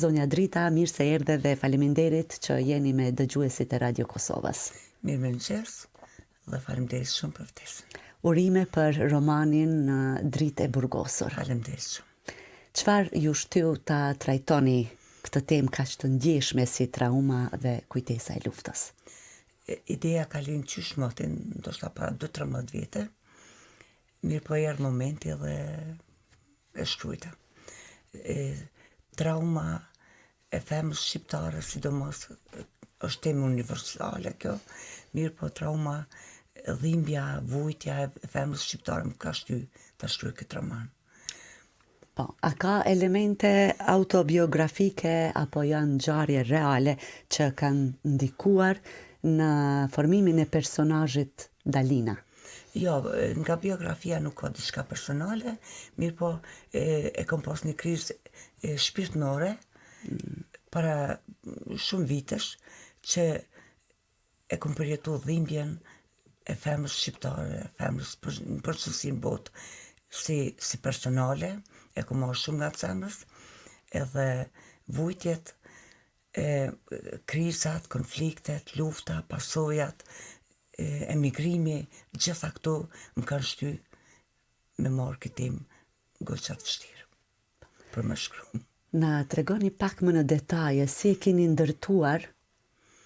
Zonja Drita, mirë se erdhe dhe faleminderit që jeni me dëgjuesit e Radio Kosovës. Mirëmëngjes dhe faleminderit shumë për ftesën. Urime për romanin Dritë e burgosur. Faleminderit shumë. Çfarë ju shtyu ta trajtoni këtë temë kaq të ndjeshme si trauma dhe kujtesa e luftës? Ideja ka linë qysh motin, ndoshta para 2-13 vite, mirë po erdhi momenti dhe e shkruajta. Trauma e femës shqiptare, sidomos është temë universale kjo, mirë po trauma, dhimbja, vujtja e femës shqiptare më ka shty ta shkruaj këtë roman. Po, a ka elemente autobiografike apo janë ngjarje reale që kanë ndikuar në formimin e personazhit Dalina? Jo, nga biografia nuk ka diçka personale, mirë po e kam pas një krizë shpirtënore para shumë vitesh që e kam përjetu dhimbjen e femës shqiptare, femës në përgjithësi në botë, si personale, e kam marrë shumë nga zemrës, edhe vujtjet, krizat, konfliktet, lufta, pasojat, emigrimi, gjitha këto më kanë shty me marrë këtim goqat vështirë për më shkru. Na tregoni pak më në detaje si e keni ndërtuar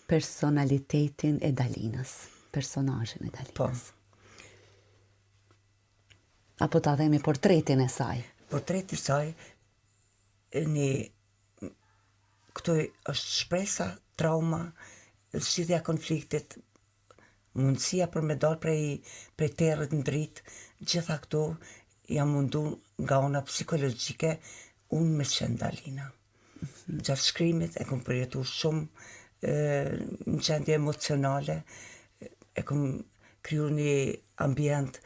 personalitetin e Dalinës, personazhin e Dalinës. Po. Apo ta themi portretin e saj. Portreti saj, këto është shpresa, trauma, zgjidhja konfliktit, mundësia për me dalë prej territ në dritë, gjitha këto jam mundu nga ona psikologjike, unë me qenë Dalina. Gjatë shkrimit e kom përjetu shumë në gjendje emocionale, e kom kriju një ambient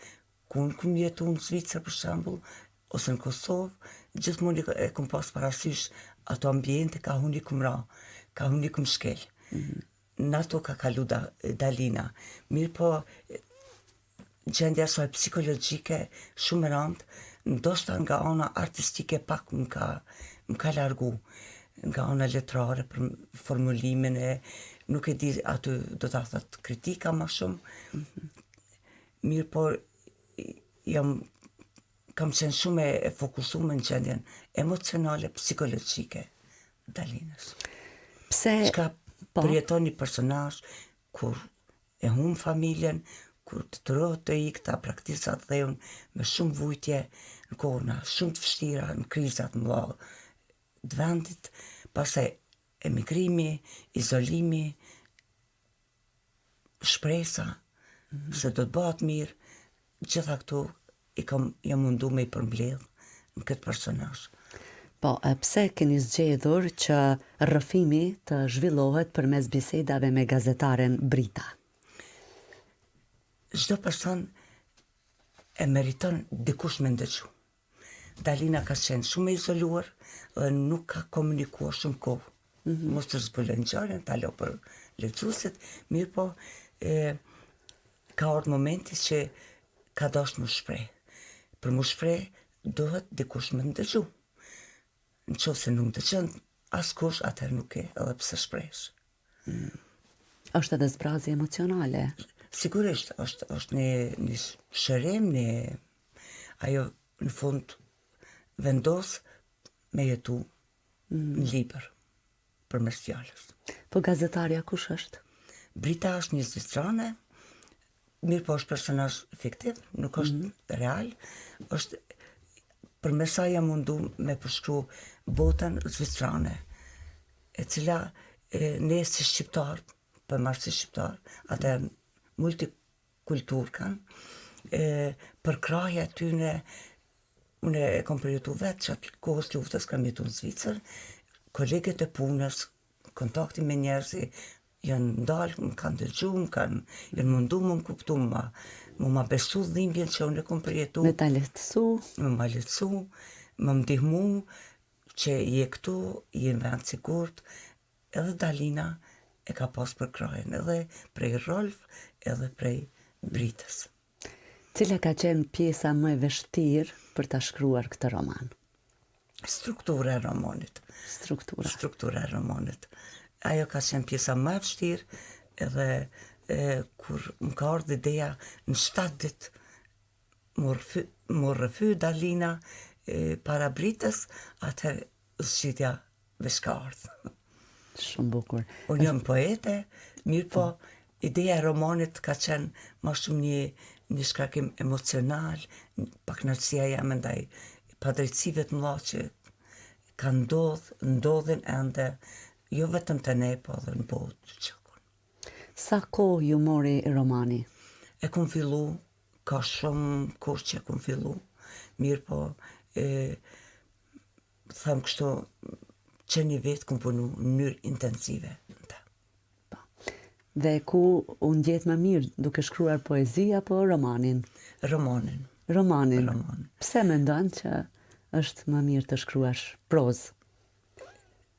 ku unë kom jetu në Zvicër për shembull, ose në Kosovë, gjithmonë e kom pas parasysh ato ambiente ka huni kum ra, ka huni kum shkel. Në ato ka kalu Dalina. Mirë po, gjendja saj psikologjike shumë rëndë, ndoshta nga ona artistike pak më ka largu, nga ona letrare për formulimin e, nuk e di aty do ta thot kritika më shumë. Mirë po, kam qenë shumë e fokusuar në gjendjen emocionale, psikologjike Dalinës. Pse Çka përjeton një personazh kur e humb familjen, kur të tërët të ikta praktisat dheun me shumë vujtje në kohëna shumë të vështira, në krizat më mëdha të vendit, pastaj emigrimi, izolimi, shpresa se do të bëhet mirë, gjitha këto jam mundu me i përmbledh në këtë personazh. Po, pse keni zgjedhur që rrëfimi të zhvillohet përmes bisedave me gazetaren Brita? Çdo person e meriton dikush me ndëgju. Dalina ka qenë shumë e izoluar dhe nuk ka komunikuar shumë kohë. Mos të zbulojnë ngjarjen, ta lë për lexuesit, mirë po ka ardhur momenti që ka dashur më shpreh. Për më shpreh duhet dikush me ndëgju. Në qoftë se nuk dëgjon askush, atëherë nuk e edhe pse shpresh. Është edhe zbrazje emocionale. Sigurisht, është një shërim, ajo në fund vendos me jetu në libër për mes fjalës. Po gazetarja kush është? Brita është një zvicrane, mirë po është personazh fiktiv, nuk është real, është për mes saj jam mundu me përshkru botën zvicrane, e cila ne si shqiptar, për marrë si shqiptar, atë multikultur kanë, për krahja tyne, unë e kom përjetu vetë që atë kohës luftës kam jetu në Zvicër, kolegët e punës, kontakti me njerëzi, janë ndalë, më kanë dëgju, janë mundu më kuptu, më besu dhimbjen që unë e kom përjetu. Me ta lehtësu. Më lehtësu, më ndihmu, që je këtu, je në vend sigurt, edhe Dalina e ka pas për krajen, edhe prej Rolf, edhe prej Britës. Cila ka qenë pjesa më e vështirë për ta shkruar këtë roman? struktura e romanit. Struktura. Struktura e romanit. Ajo ka qenë pjesa më e vështirë, edhe kur më ka ardhur ideja në 7 ditë më rrëfy Dalina para Britës, atëherë zgjidhja veç ka ardhur. Shumë bukur. Unë jam poete, mirë po, ideja e romanit ka qenë më shumë një shkarkim emocional, pak kënaqësia jam ndaj padrejtësive të mëdha që ndodhin ende, jo vetëm të ne, po edhe në botë që Sa kohë ju mori romani? e kum fillu, ka shumë kohë që e kum fillu, mirë po, them kështu, që një vetë kum punu në mënyrë intensive. Dhe ku u ndjet më mirë, duke shkruar poezi apo romanin? Romanin. Romanin. Romanin. Pse mendon që është më mirë të shkruash prozë?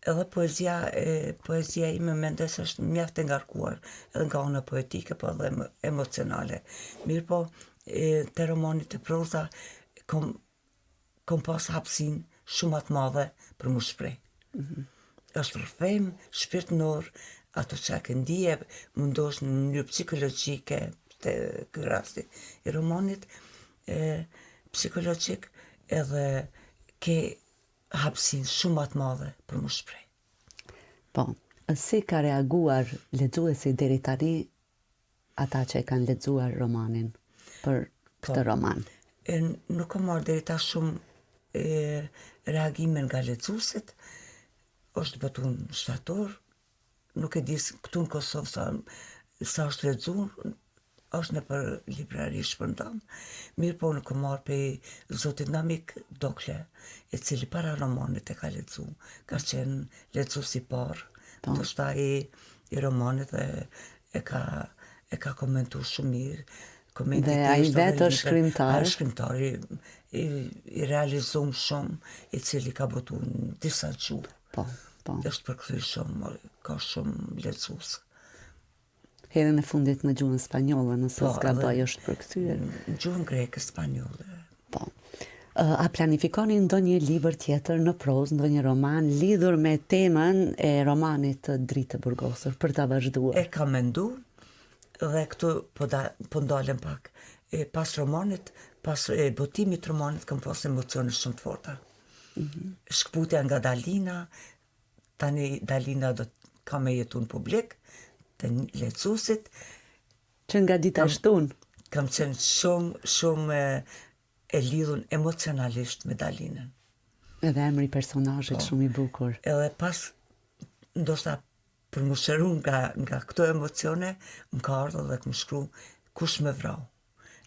Edhe poezia ime mendoj se është mjaft e ngarkuar, edhe nga ana poetike, po edhe emocionale. Mirë po, te romani të proza, kom pas hapsin shumë atë madhe për mu shprej. Është rrëfem, shpirtënor, ato që ke ndije, mundosh në mënyrë psikologjike, të ky rasti i romanit, psikologjik, edhe ke hapsin shumë atë madhe për mu shprej. Po, si ka reaguar lexuesi deri tani ata që e kanë lexuar romanin për këtë roman? Nuk kam marrë deri tash shumë reagime nga lexuesit, është botun shtator, nuk e di këtu në Kosovë sa është lexuar, është në për librari shpërndam, mirë po në kam marrë pe zotit Namik Dokle, i cili para romanit e ka lexu, ka qenë lexues i parë, ndoshta i romanit dhe e ka komentuar shumë mirë. Dhe ai vetë është shkrimtar. Ai shkrimtar i realizuar shumë, i cili ka botu në disa gjuhë. Po. Është përkthyr shumë, ka shumë lexues. Herën e fundit në gjuhën spanjolle, nëse s'gaboj është përkthyer. Në gjuhën greke, spanjolle. Po. A planifikoni ndonjë libër tjetër në prozë, ndonjë roman lidhur me temën e romanit të Dritë e Burgosur për ta vazhduar? E kam menduar dhe këtu po ndalem pak. Pas romanit, pas botimit të romanit kam pas emocione shumë të forta. Shkputja nga Dalina, tani Dalina do të ka me jetu në publik, të lexuesit. Që nga dita shtun? Kam qenë shumë e lidhun emocionalisht me Dalinën. Edhe emri personazhit shumë i bukur. Edhe pas, ndoshta për më shëru nga këto emocione, më ka ardhur dhe më shkru kush më vrau.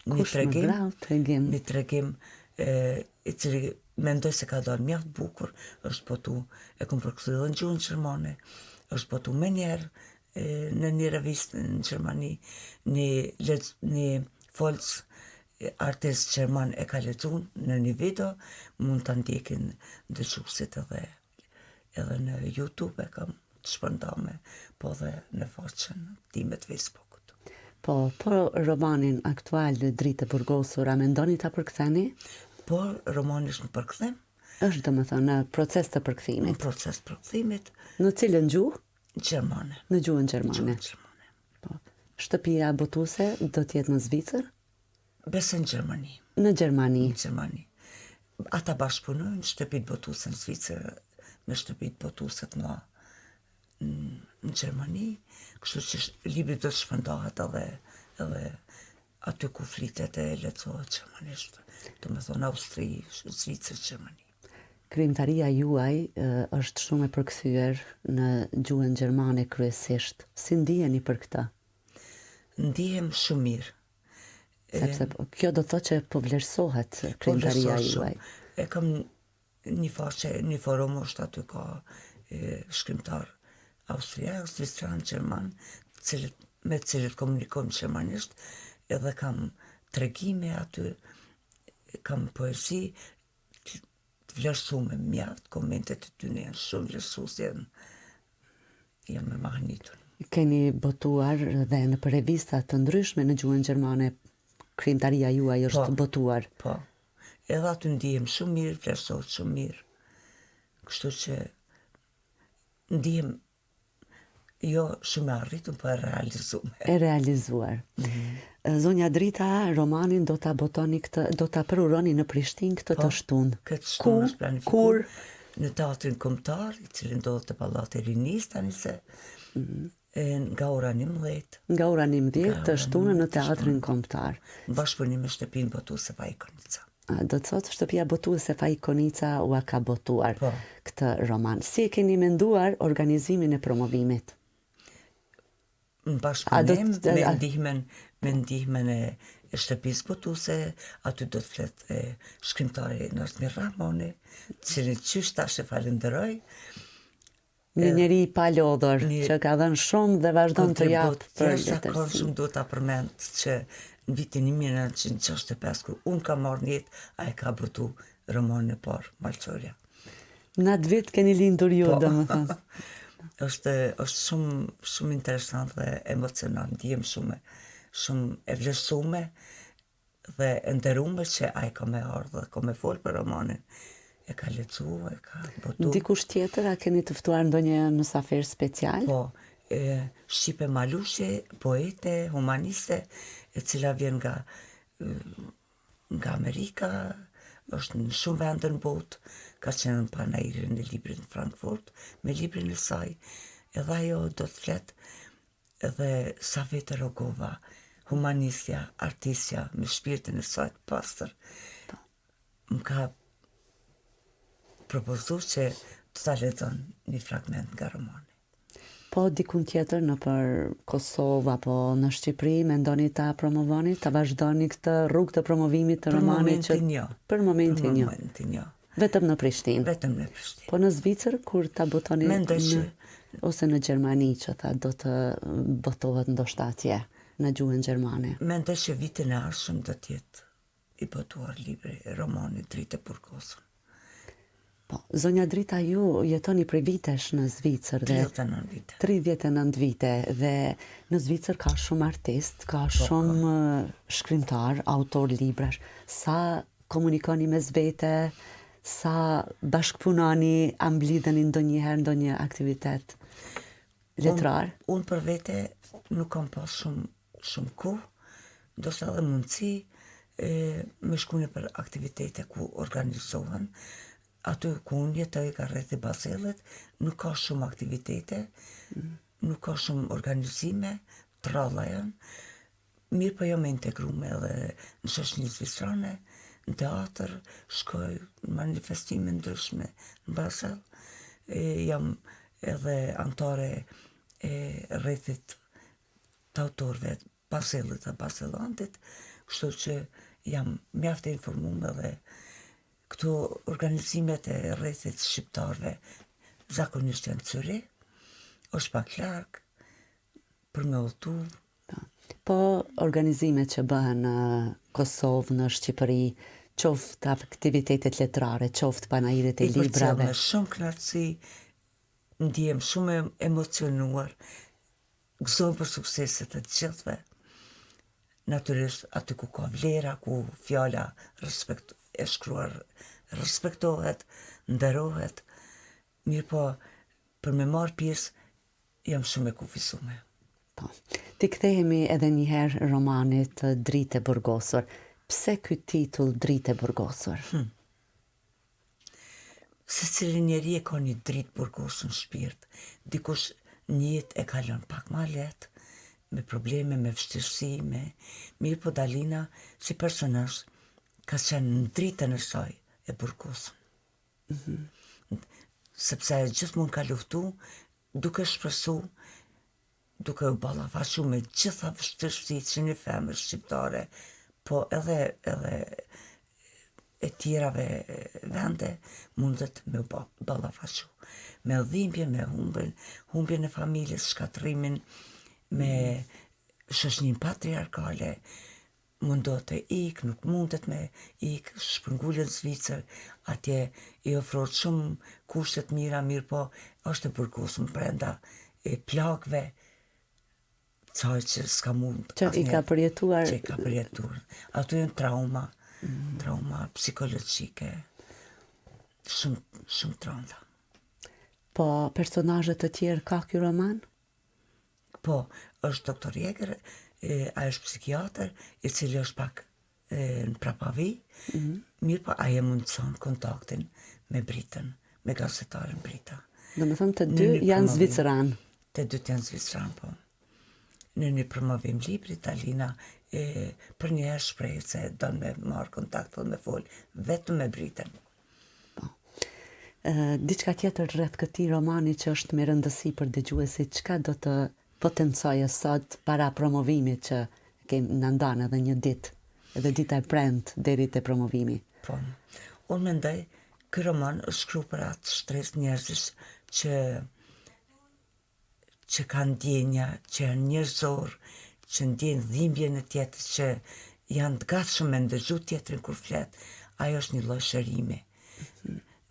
Tregim. Një tregim i cili mendoj se ka dalë mjaft bukur, është botu, e kom përkthyer edhe në gjuhën gjermane, është botu më njerë në një revistë në Gjermani, një folc artist gjerman e ka lexuar në një video, mund ta ndjekin dëgjuesit edhe në YouTube e kam të shpërndame, po dhe në faqen time të Facebookut. Po romanin aktual Dritë e Burgosur, a mendoni ta përktheni? Po, romani është në përkthem. Është domethënë në proces të përkthimit. Në proces përkthimit. Në cilën gjuhë? Gjermane. Në gjuhën gjermane. Po. Shtëpia botuese do të jetë në Zvicër? Besoj në Gjermani. Në Gjermani. Në Gjermani. Ata bashkëpunojnë shtëpitë botuese në Zvicër me shtëpitë botuese të mëdha në Gjermani, kështu që libri do të shpërndahet edhe aty ku flitet e lexohet gjermanisht. Domethënë Austri, Zvicër, Gjermani. Krimtaria juaj është shumë e përkthyer në gjuhën gjermane kryesisht. Si ndiheni për këtë? Ndihem shumë mirë. Sepse kjo do të thotë që po vlerësohet krimtaria juaj. E kam një faqe, një forum është aty ka shkrimtar austriak, zvicran, gjerman, me të cilët komunikojmë gjermanisht, edhe kam tregime aty, kam poezi, vlerësume mjaft, komentet e tyne janë shumë vlerësuese, jam me magnitur. Keni botuar dhe në për revista të ndryshme në gjuhën gjermane, krimtaria juaj është botuar. Po, edhe aty ndihem shumë mirë, vlerësohet shumë mirë. Kështu që ndihem jo shumë e arritur, po e realizuar. E realizuar. Zonja Drita, romanin do ta botoni do ta përuroni në Prishtinë këtë të shtunë. Këtë shtunë është planifikuar në Teatrin Kombëtar, i cili ndodhet te Pallati i Rinisë tani se nga ora 11. Nga ora 11 të shtunën në Teatrin Kombëtar. Në bashkëpunim me shtëpinë botuese Fajkonica. Do të thotë shtëpia botuese Fajkonica ua ka botuar këtë roman. Si e keni menduar organizimin e promovimit? Në bashkëpunim me ndihmën e shtëpisë botuese, aty do të flet shkrimtari Nasmir Rahmoni, cilin qysh tash e falenderoj. Një njeri i palodhur që ka dhënë shumë dhe vazhdon të jap për letërsi. Shumë do ta përmend që në vitin 1965 kur unë kam marrë në jetë, ai ka botu romanin e parë, Malçorja. Në atë vit keni lindur ju, domethënë. Është shumë interesant dhe emocionant, ndihem shumë e vlerësuar dhe e nderuar që ai ka më ardhur, ka më fol për romanin. E ka lexuar, e ka botu. Dikush tjetër, a keni të ftuar ndonjë mysafir special? Po, Shqipe Malushi, poete, humaniste, e cila vjen nga Amerika, është në shumë vende në botë, ka qenë në panairin e librit në Frankfurt, me librin e saj, edhe ajo do të flet, edhe Savete Rogova, humanistja, artistja, me shpirtin e saj të pastër, më ka propozu që të ta lexon një fragment nga romani. Po dikun tjetër në për Kosovë apo në Shqipëri mendoni ta promovoni, ta vazhdoni këtë rrugë të promovimit të romanit që për momentin jo. Vetëm në Prishtinë. Vetëm në Prishtinë. Po në Zvicër kur ta botoni ose në Gjermani që ta do të botohet ndoshta atje në gjuhën gjermane. Mendoj që vitin e ardhshëm do të jetë i botuar libri romani Dritë e Burgosur. Po, zonja Drita, ju jetoni prej vitesh në Zvicër dhe 39 vite dhe në Zvicër ka shumë artist, ka shumë shkrimtar, autor librash. Sa komunikoni mes vete, sa bashkëpunoni, a mblidheni ndonjëherë ndonjë aktivitet letrar? Unë për vete nuk kam pas shumë kohë, ndoshta edhe mundësi me shkune për aktivitete ku organizohen. Aty ku unë jetoj ka rreth i Basellit, nuk ka shumë aktivitete, nuk ka shumë organizime, të ralla janë. Mirë po jo me integrume edhe në shoqëni zvicrane, në teatr, shkoj në manifestime ndryshme në Basel. Jam edhe anëtare e rrethit të autorëve të Basellit dhe Basellandit, kështu që jam mjaft e informuar edhe këto organizimet e rrethit shqiptarve zakonisht janë Cyri, është pak larg për me udhëtu. Po organizimet që bëhen në Kosovë, në Shqipëri, qoftë aktivitetet letrare, qoftë panairet e librave. Me shumë kënaqësi, ndihem shumë emocionuar, gëzoj për sukseset e të gjithëve. Natyrisht aty ku ka vlera, ku fjala e shkruar respektohet, nderohet, mirë po për me marrë pjesë jam shumë e kufizuar. Po. Ti kthehemi edhe një herë romanit Dritë e Burgosur. Pse ky titull Dritë e Burgosur? Secili njeri e ka një dritë burgosur në shpirt. Dikush një jetë e kalon pak më lehtë, me probleme, me vështirësi, mirë po Dalina si personazh ka qenë në dritën e saj e burgosur. Sepse gjithmonë ka luftu, duke shpresu, duke u ballafaqur me gjitha vështirësitë që një femër shqiptare, po edhe e tjerave vende mundet me u ballafaqur. Me dhimbje, me humbjen e familjes, shkatrimin, me shoqërinë patriarkale, mundohet të ikë, nuk mundet me ikë, shpërngullet Zvicër, atje i ofrohet shumë kushtet mira, mirë po është e burgosur brenda e plagëve, çaj që s'ka mund. Që i ka përjetuar. Që i ka përjetuar. Ato janë trauma psikologjike, shumë të rënda. Po personazhe të tjerë ka ky roman? Po, është doktor Jeger, ai është psikiatër, i cili është pak në prapavi, mirë po ai e mundson kontaktin me Britën, me gazetaren Brita. Domethënë të dy janë zviceran. Të dy janë zviceran, po. Në një promovim librit, Alina për një herë shpreh se don me marr kontakt dhe me fol vetëm me Britën. Diçka tjetër rreth këtij romani që është me rëndësi për dëgjuesit, çka do të potencojë sot para promovimit që na ndan edhe një ditë, edhe dita e premtë deri te promovimi? Po. Unë mendoj ky roman është shkruar për atë shtresë njerëzish që kanë ndjenja, që janë njerëzor, që ndjejnë dhimbjen e tjetrit, që janë të gatshëm me ndëgju tjetrin kur flet. Ajo është një lloj shërimi.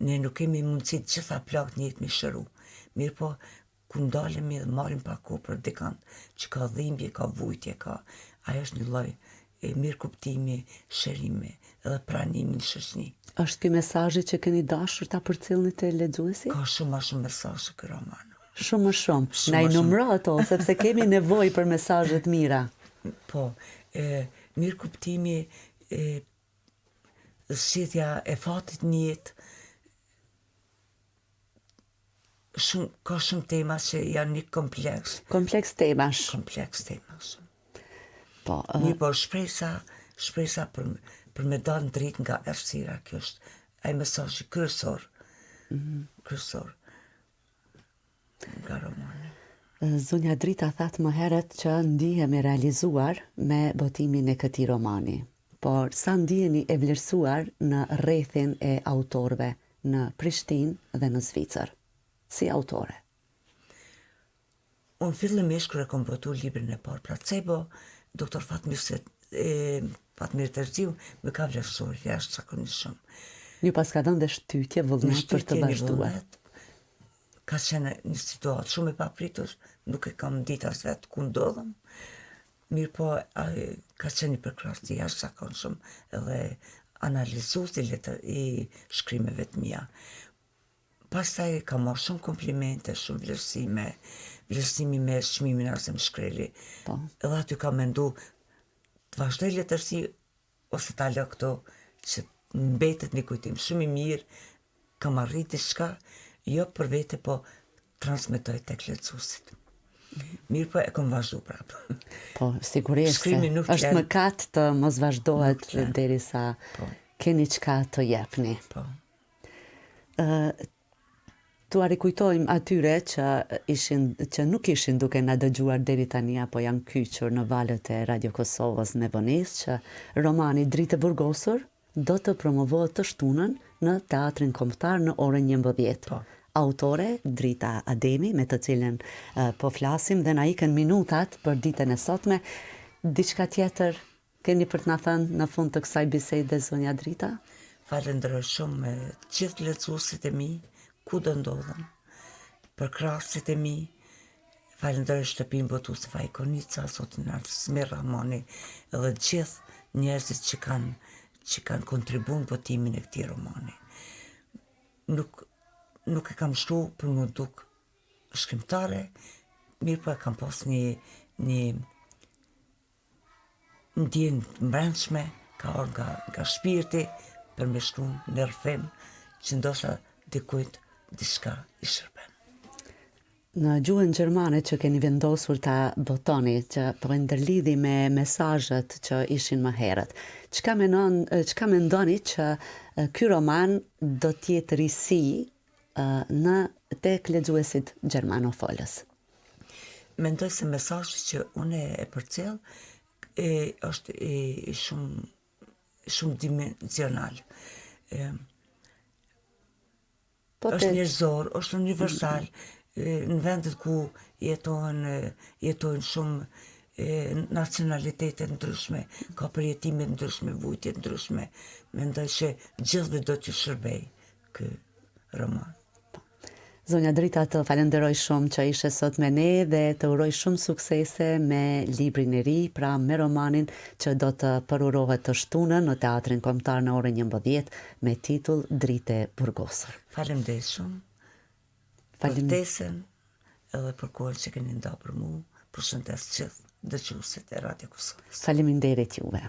Ne nuk kemi mundësi të gjitha plagët në jetë me shëru. Mirë po, ku ndalemi dhe marrim pak kohë për dikant që ka dhimbje, ka vujtje, ajo është një lloj mirë kuptimi, shërimi edhe pranimi në shoqëni. Është ky mesazhi që keni dashur ta përcjellni te lexuesi? Ka shumë më shumë mesazhe ky roman. Shumë më shumë. Na i numëro ato, sepse kemi nevojë për mesazhe të mira. Po, mirë kuptimi, zgjidhja e fatit në jetë, ka shumë tema që janë një kompleks. Kompleks temash. Kompleks temash. Po, mirë po shpresa për me dalë drejt nga errësira, kjo është ai mesazhi kryesor. Kryesor nga romani. Zonja Drita thatë më herët që ndihemi realizuar me botimin e këtij romani. Por sa ndiheni e vlerësuar në rrethin e autorëve në Prishtinë dhe në Zvicër, si autore? Unë fillimisht kur e kam botuar librin e parë Placebo, doktor Fatmir Terziu më ka vlerësuar jashtëzakonisht shumë. Ju pas ka dhënë dhe shtytje vullnet për të vazhduar. Ka qenë një situatë shumë e papritur, nuk e kam ditë as vetë ku ndodhem. Mirë po, ka qenë një përkrahas i jashtëzakonshëm edhe analizues i shkrimeve të mia. Pastaj ka marrë shumë komplimente, shumë vlerësimi me çmimin Arsem Shkreli. Po. Edhe aty ka mendu të vazhdoj letërsi ose ta lë këto që mbetet një kujtim shumë i mirë, kam arritë diçka, jo për vete, po transmetoj tek lexuesit. Mirë po e kam vazhdu prapë. Po, sigurisht se është mëkat të mos vazhdohet derisa keni çka të jepni. Po. Tua rikujtojmë atyre që nuk ishin duke na dëgjuar deri tani apo janë kyçur në valët e Radio Kosovës me vonesë që romani Dritë e burgosur do të promovohet të shtunën në Teatrin Kombëtar në orën 11. Po. Autore Drita Ademi, me të cilën po flasim dhe na ikën minutat për ditën e sotme. Diçka tjetër keni për të na thënë në fund të kësaj bisede, zonja Drita? Falenderoj shumë gjithë lexuesit e mi, ku do ndodhen, për krahasit e mi. Falenderoj shtëpinë botuese Fajkonica, Zotin Smir Rahmani, edhe gjithë njerëzit që kanë kontribuar në botimin e këtij romani. Nuk e kam shkru për më duk shkrimtare, mirë po e kam pas një ndjenjë mbrëmshme, ka orë nga shpirti, për me shkru në rrëfim, që ndoshta dikujt diçka i shërben. Në gjuhën gjermane që keni vendosur ta botoni, që po ndërlidhi me mesazhet që ishin më herët, çka mendoni që ky roman do të jetë risi në tek lexuesit gjermanofolës? Mendoj se mesazhi që unë e përcjell është shumë dimensional. Është njerëzor, është universal. Në vendet ku jetojnë shumë nacionalitete ndryshme, ka përjetime ndryshme, vujtje ndryshme. Mendoj që gjithëve do t'ju shërbej ky roman. Zonja Drita, të falenderoj shumë që ishe sot me ne dhe të uroj shumë suksese me librin e ri, pra me romanin që do të përurohet të shtunën në Teatrin Kombëtar në orën 11 me titull Dritë e burgosur. Faleminderit shumë. për ftesën edhe për kohën që keni nda për mu. Përshëndes gjithë dëgjuesit e Radio Kosovës. Faleminderit juve.